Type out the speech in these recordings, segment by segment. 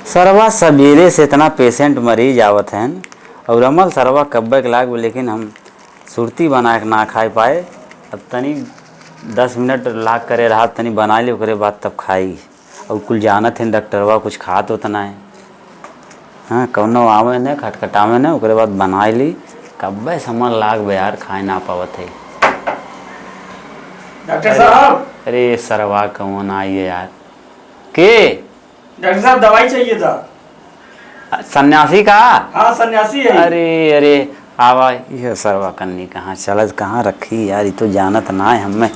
सरवा सवेरे से इतना पेशेंट मरीज आवत हैं और अमल सरवा कब्बे के लाग लेकिन हम सुरती बना के ना खाए पाए। अब तनी 10 मिनट लाग करे रहा तनी बना ली ओकरे बाद तब खाई और कुल जानत हैं डॉक्टरवा कुछ खात होता ना है। हाँ कौनो आवे न खटखटावे न ओकरे बाद बना ली कब्बे समझ लाग यार खाए ना पावत है। डॉक्टर साहब अरे सरवा कौन आई है यार के डॉक्टर साहब दवाई चाहिए था। सन्यासी का? हाँ सन्यासी है। अरे आवा ये सरवा कन्नी कहाँ चल कहाँ रखी यार ये तो जानत ना है हमें।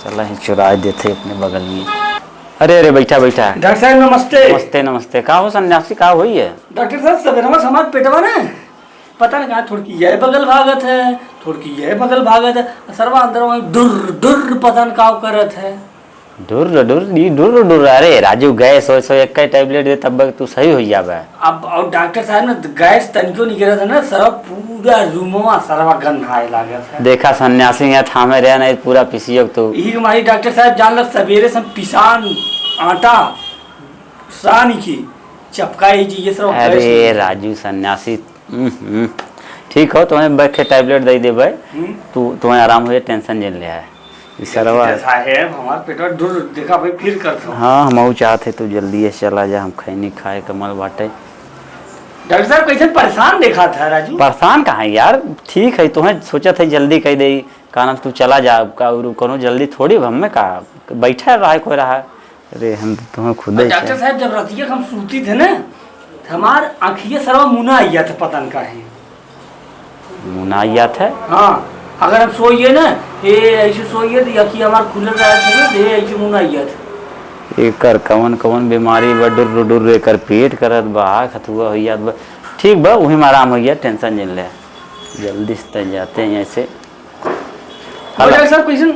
चल ही चुरा देते अपने बगल में। अरे बैठा बैठा। डॉक्टर साहब नमस्ते। नमस्ते नमस्ते। का हो सन्यासी का हुई है? डॉक्टर साहब सवेरे में हमारे पेटवा ना पता नहीं कहाँ थोड़ी यह बगल भागत है थोड़ी यह बगल भागत है सरवा अंदर वहीं डुर डुर पता नहीं का करत है। डुर डुर ये डुर डुर। अरे राजू गैस सो एक टैबलेट दे तब तू सही हो जाबे। अब और डॉक्टर साहब ने गैस तनिको नहीं गिरा था ना सरवा पूरा रूमवा सरवा गंधाए लागत है। देखा सन्यासी यहाँ थामे रहे नहीं पूरा पिसियो तो यही हमारी डॉक्टर साहब जान लग सवेरे से पिसान आटा सानी की चपकाई जी ये सब। अरे राजू सन्यासी ठीक हो तुम्हें बैठ के टैबलेट दे दे भाई तू तुम्हें आराम हो टेंशन झेल लिया है सरवा साहेब हमारे पेटवा डुर देखा भाई फिर करता। हाँ हम चाहते तो जल्दी चला जा हम खैनी खाए कमल बाटे। डॉक्टर साहब कैसे परेशान देखा था राजू? परेशान कहाँ है यार ठीक है तुम्हें सोचा था जल्दी कह दे कहना तू चला जा कोनो जल्दी थोड़ी हमें कहा बैठा रहा है कोई रहा। अरे हम तुम्हें खुद डॉक्टर साहब जब रातिया हम सूती थे ना हमार आँखिया सरवा मुना आया था पता नहीं काहे मुनाइया था। हाँ अगर हम सोइए ना ये ऐसे सोइए तो आँखिया हमार खुले रहे ऐसे मुना आया था। एकर कवन कवन बीमारी बा डुर डुर एकर पेट करत बा खतुआ होइया बा ठीक बा वही में आराम होइया टेंशन नहीं ले जल्दी से जाते हैं ऐसे। डॉक्टर साहब कैसे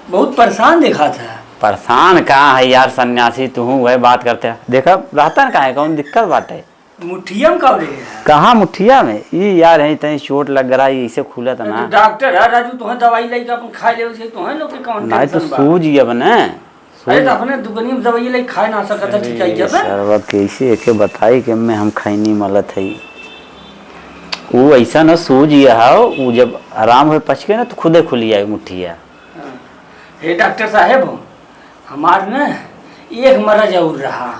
बहुत परेशान देखा था। परेशान कहाँ है यार सन्यासी तू वही बात करते है देखा रहता ना कहाँ है कौन दिक्कत बात है मुठिया में कब कहाँ मुठिया में ये यार है तनी चोट लग रहा है इसे खुला था ना। डॉक्टर है राजू तुम्हें दवाई लेके अपन खा ले उसे तुम्हें लोग के कौन नहीं तो सूझ अब न अरे तो अपने दुकानी में दवाई लेके खा ना सकता ठीक है जब सरवा कैसे एके बताई कि मैं हम खैनी मलत है वो ऐसा न सूझ है वो जब आराम हो पच के ना तो खुदे खुली आए मुठिया। हे डॉक्टर साहेब हमार ना एक मरज और रहा।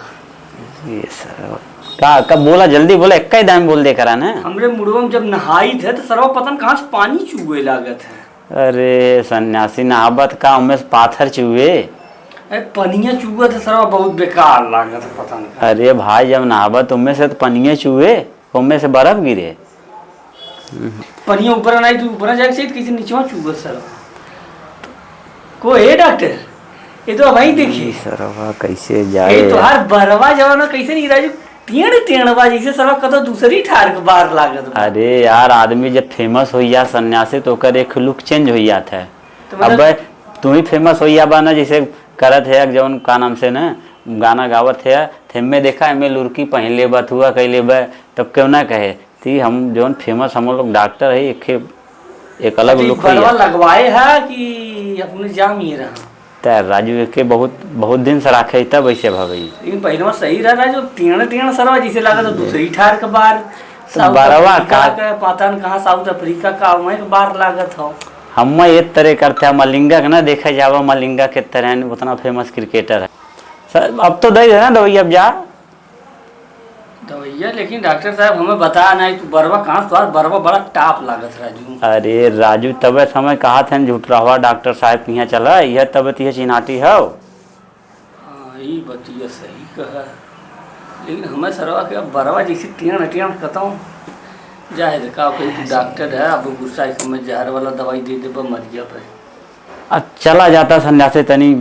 ये सरवा का कब बोला जल्दी बोला एक ही दाम बोल दे करा ना। हमरे मुड़वा में जब नहाई थे तो सरवा पता कहाँ से पानी चूहे लागत है। अरे सन्यासी नहाबत का उनमें पाथर चूहे अरे पनिया चूहा था सरवा बहुत बेकार लागत है पता नहीं। अरे भाई जब नहाबत उनमें से तो पनिया चूहे उनमें से बर्फ गिरे पनिया ऊपर नहीं तो ऊपर जाके सही किसी नीचे चूहा सरवा को है डॉक्टर ये तो भाई देखिए सरवा कैसे जाए ये तो हर बरवा जवाना कैसे नहीं राजू टेढ़ जैसे सरवा कतो दूसरी ठार के बार लागत। अरे यार आदमी जब फेमस हो या सन्यासी तो कर एक लुक चेंज हो जाता है तो अब तुम ही फेमस हो या बा ना जैसे करत है जौन का नाम से ना गाना गावत है थेमे देखा एमे लुरकी पहन ले बा हुआ कह ले बा तब क्यों ना कहे ती हम जौन फेमस हम लोग डॉक्टर है एक अलग लुक लगवाए है कि अपने जाम ही रहा तैर राजू के बहुत दिन से रखे तब ऐसे भगई लेकिन पहले सही रहा राजू टेढ़ सरवा जैसे लगा तो दूसरी ठार के बार बरवा का पता न कहाँ साउथ अफ्रीका का वहीं बार लागत हो। हम एक तरह करते हैं मलिंगा ना देखा जावा मलिंगा के तरह उतना फेमस क्रिकेटर है सर अब तो दे ना दवाई अब जा दवाइया लेकिन डॉक्टर साहब हमें बताया नहीं तो बरवा कहाँ स्वाद बरवा बड़ा टाप लागत राजू। अरे राजू तब समय कहा था झूठ रहा डॉक्टर साहब यहाँ चला यह तबीयत यह चिन्हाटी है। हाँ ये बतिया सही कहा लेकिन हमें सरवा के बरवा जैसे टेढ़ कहता जाए देखा कोई डॉक्टर है अब गुस्सा में जहर वाला दवाई दे दे मरिया पे अब चला जाता सन्यासी तनी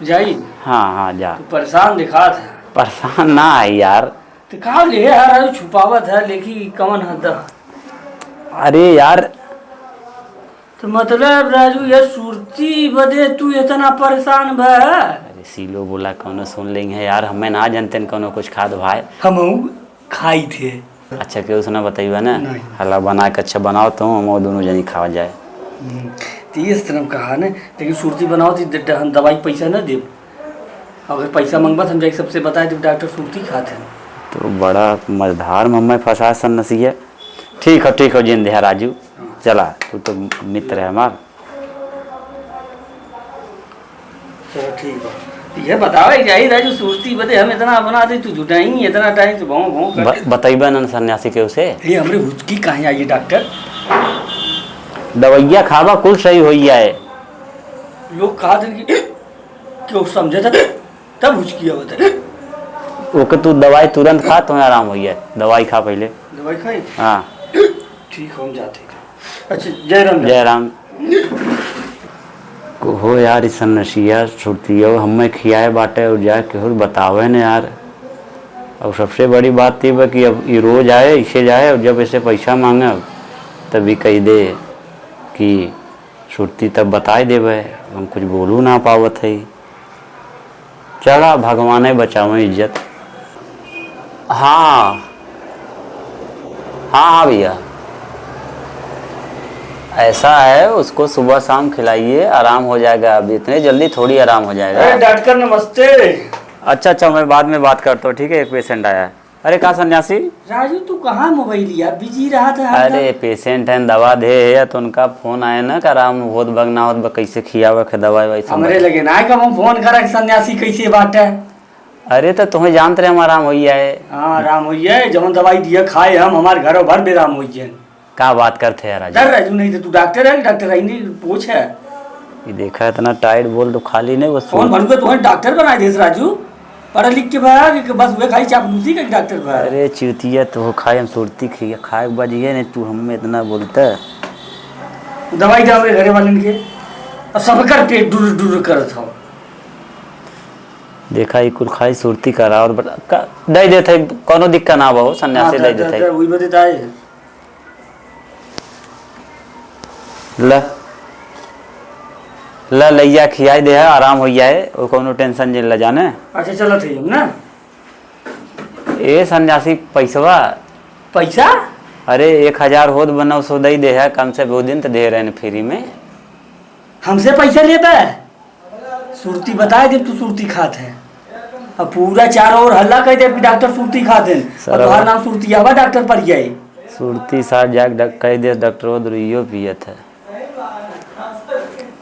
जाई। हाँ जा तो परेशान दिखा था परेशान ना है यार तो कहा ले यार छुपावत है लेकिन कौन हद। अरे यार तो मतलब राजू ये सुरती बदे तू इतना परेशान बा। अरे सीलो बोला कौनो सुन लेंगे यार हमें ना जानते कौनो कुछ खाद भाई हम खाई थे। अच्छा क्यों सुना बताइए ना हला बना के अच्छा बनाओ तो हम दोनों जनी खावा जाए। तो इस तरह कहा ना लेकिन सुरती बनाओ तो दवाई पैसा न दे अगर पैसा मंगवा हम जाके सबसे बताए जब डॉक्टर सुर्ती खाते हैं। तो बड़ा मझधार मम्मी फंसा सन्नसिया। ठीक हो जिंद है राजू, चला तू तो मित्र है हमार। चलो ठीक है, ये बताओ यही राजू सुर्ती बदे हम इतना बना दे तू जुटाई इतना टाइम से भाव भाव कर बतैबा न सन्यासी के उसे ये हमरे हुचकी कहाँ आई डॉक्टर। दवैया खावा कुल सही हो जाए। लोग कहा दिन की क्यों समझे था तब हुचकी बता ओके तू दवाई तुरंत खा तुम्हें आराम हो जाए। दवाई खा पहले। दवाई खाई हाँ ठीक हम जाते। अच्छा जय राम जय राम। को हो यार इस नशिया छुट्टी हो हमें खियाए बाटे और जाए केहू बतावे न यार। और सबसे बड़ी बात थी कि अब ये रोज आए इसे जाए और जब ऐसे पैसा मांगे तभी कही दे कि छुट्टी तब बताए देवे हम कुछ बोलू ना पावत है। चला भगवान बचावे इज्जत। हाँ हाँ भैया ऐसा है उसको सुबह शाम खिलाइए आराम हो जाएगा। अब इतने जल्दी थोड़ी आराम हो जाएगा। डॉक्टर नमस्ते। अच्छा मैं बाद में बात करता हूँ ठीक है। एक पेशेंट आया है। अरे कहाँ सन्यासी राजू तू कहाँ मोबाइल लिया बिजी रहा था। अरे पेशेंट है दवा दे है तो उनका फोन आया ना कि आराम होत बग ना होत बग कैसे खियावे के दवाई वही हमरे लगे ना कब हम फोन करा सन्यासी कैसे बात है। अरे तो तुम्हें जानते रहे हम आराम हो जाए। हाँ आराम हो जाए जब दवाई दिया खाए हम हमारे घरों भर बेराम हो जाए। क्या बात करते हैं राजू। डर राजू नहीं तो तू डॉक्टर है डॉक्टर आई नहीं पूछ है। ये देखा इतना टाइट बोल तो खाली नहीं बस फोन भर के तुम्हें डॉक्टर बना दे राजू पढ़ा लिख के भाया कि बस वे खाई चापलूसी का डॉक्टर भाया। अरे चूतिया तो खाए हम सुरती खिया खाए बजिए नहीं तू हमें इतना बोलता है। दवाई दे हमारे घरे वाले के और सबकर पेट डुर डुर कर था। देखा ये कुल खाई सुरती करा और दे देते कोनो दिक्कत ना बहु सन्यासी दे देते वही बता है। ल लैया खियाई दे है आराम हो जाए और कोनो टेंशन जिन ल जाने। अच्छा चलो ठीक है ना। ए सन्यासी पैसवा पैसा अरे 1000 होत बनाओ सो दे दे है कम से 2 दिन तो दे रहे हैं फ्री में। हमसे पैसा लेता है सुरती बताए जब तू सुरती खात है अब पूरा चारों ओर हल्ला कह दे कि डॉक्टर सुरती खाते हैं और तुम्हारा नाम सुरती आवा डॉक्टर पर जाए सुरती साथ जाके कह दे डॉक्टर वो पियत है।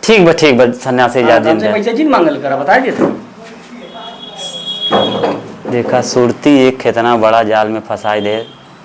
ठीक बा सन्यासी जा दिन पैसा जिन मांगल करा बता देते। देखा सुरती एक कितना बड़ा जाल में फंसाई दे।